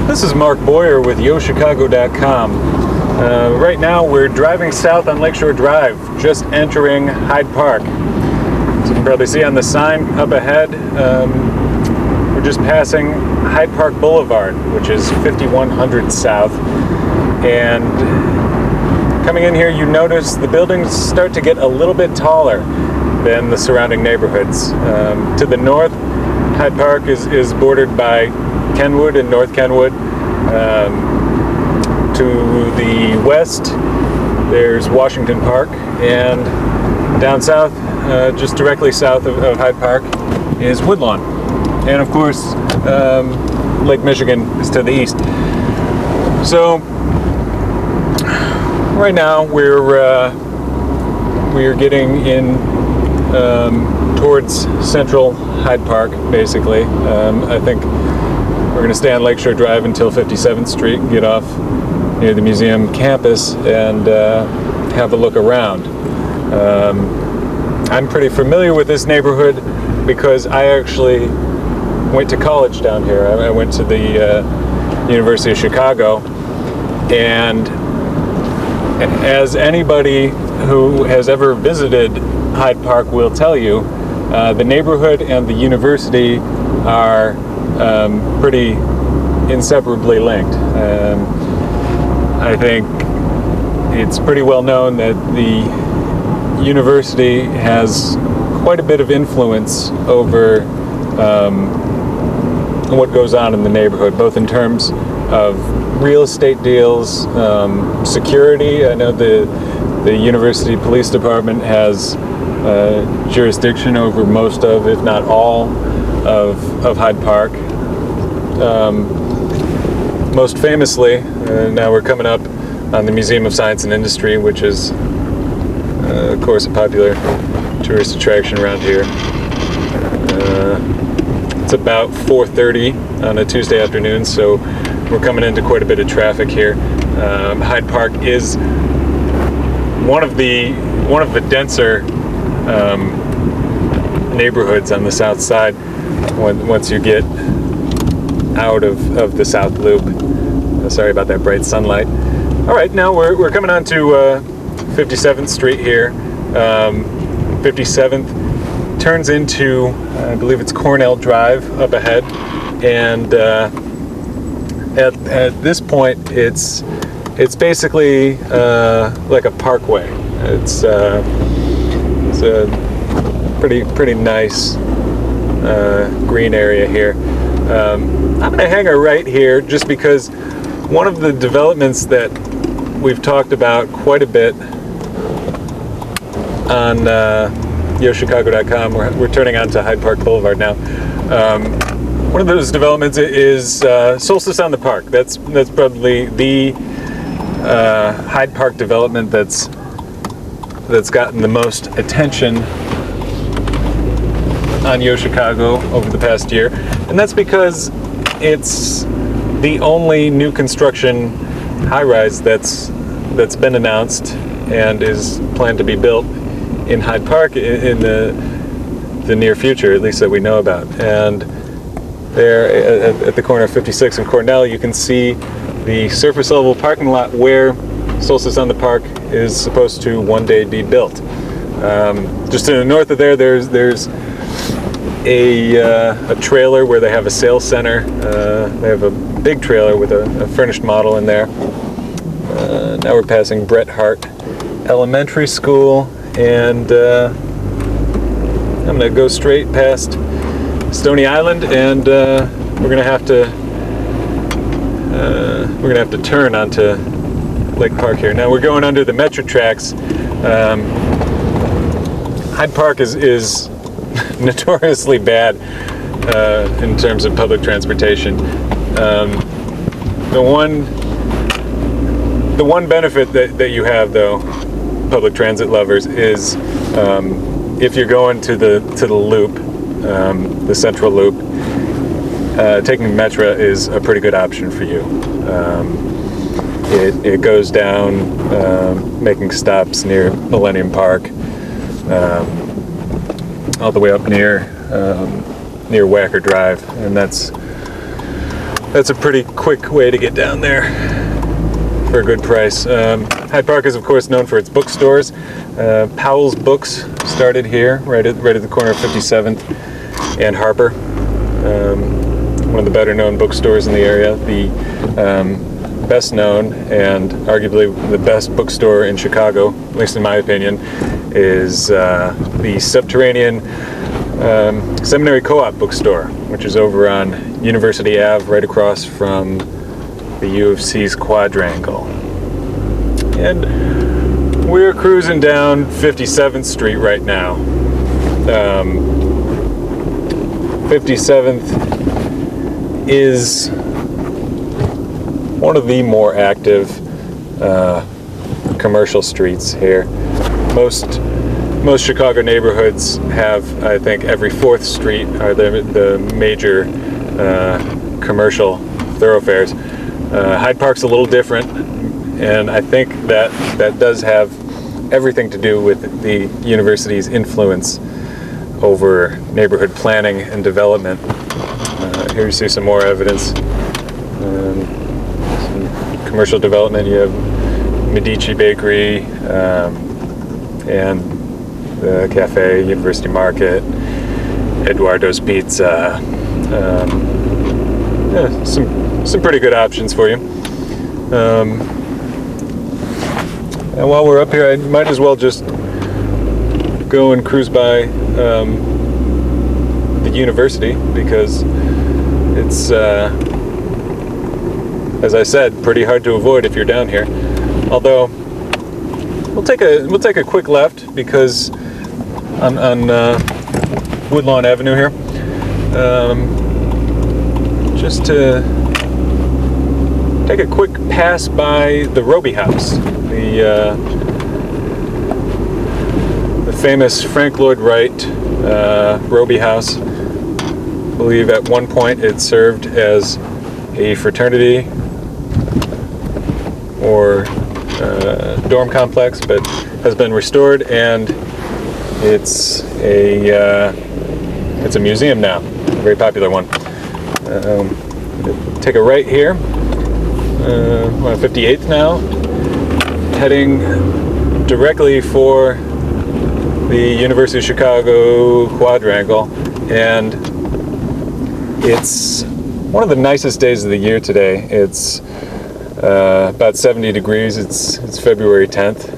This is Mark Boyer with YoChicago.com. Right now we're driving south on Lakeshore Drive, just entering Hyde Park. As you can probably see on the sign up ahead, we're just passing Hyde Park Boulevard, which is 5100 south. And coming in here, you notice the buildings start to get a little bit taller than the surrounding neighborhoods. To the north, Hyde Park is bordered by Kenwood and North Kenwood. To the west, there's Washington Park, and down south, just directly south of Hyde Park, is Woodlawn. And of course, Lake Michigan is to the east. So right now we're getting in towards central Hyde Park, basically. I think we're going to stay on Lakeshore Drive until 57th Street and get off near the museum campus and have a look around. I'm pretty familiar with this neighborhood because I actually went to college down here. I went to the University of Chicago, and as anybody who has ever visited Hyde Park will tell you, the neighborhood and the university are pretty inseparably linked. I think it's pretty well known that the university has quite a bit of influence over what goes on in the neighborhood, both in terms of real estate deals, security. I know the university police department has jurisdiction over most of, if not all, of Hyde Park. Most famously, now we're coming up on the Museum of Science and Industry, which is, of course, a popular tourist attraction around here. It's about 4:30 on a Tuesday afternoon, so we're coming into quite a bit of traffic here. Hyde Park is one of the denser neighborhoods on the south side once you get out of the South Loop. Sorry about that bright sunlight. All right, now we're coming on to 57th Street here. 57th turns into, I believe it's Cornell Drive up ahead, and at this point it's basically like a parkway. It's a pretty nice green area here. I'm going to hang a right here just because one of the developments that we've talked about quite a bit on YoChicago.com, we're turning on to Hyde Park Boulevard now. One of those developments is Solstice on the Park. That's probably the Hyde Park development that's gotten the most attention on YoChicago over the past year, and that's because it's the only new construction high-rise that's been announced and is planned to be built in Hyde Park in the near future, at least that we know about. And there at the corner of 56 and Cornell, you can see the surface level parking lot where Solstice on the Park is supposed to one day be built. Just to the north of there's a trailer where they have a sales center. They have a big trailer with a furnished model in there. Now we're passing Bret Hart Elementary School, and I'm going to go straight past Stony Island, and we're going to have to turn onto Lake Park here. Now we're going under the Metro tracks. Hyde Park is notoriously bad in terms of public transportation. The one benefit that you have, though, public transit lovers, is if you're going to the loop, the central loop, taking Metra is a pretty good option for you. It goes down, making stops near Millennium Park, all the way up near Wacker Drive, and that's that's a pretty quick way to get down there for a good price. Hyde Park is, of course, known for its bookstores. Powell's Books started here, right at the corner of 57th and Harper. One of the better known bookstores in the area. The best known and arguably the best bookstore in Chicago, at least in my opinion, is the subterranean Seminary Co-op bookstore, which is over on University Ave, right across from the U of C's Quadrangle. And we're cruising down 57th Street right now. 57th is one of the more active commercial streets here. Most Chicago neighborhoods have, I think, every 4th street are the major commercial thoroughfares. Hyde Park's a little different, and I think that does have everything to do with the university's influence over neighborhood planning and development. Here you see some more evidence. Some commercial development. You have Medici Bakery and the cafe, University Market, Eduardo's Pizza. Yeah, some pretty good options for you. And while we're up here, I might as well just go and cruise by the university, because it's, as I said, pretty hard to avoid if you're down here. Although we'll take a quick left, because on Woodlawn Avenue here, just to take a quick pass by the Robie House, the famous Frank Lloyd Wright Robie House. I believe at one point it served as a fraternity or dorm complex, but has been restored, and it's a museum now, a very popular one. Take a right here, we're on 58th now, heading directly for the University of Chicago Quadrangle, and it's one of the nicest days of the year today. It's about 70 degrees. It's February 10th,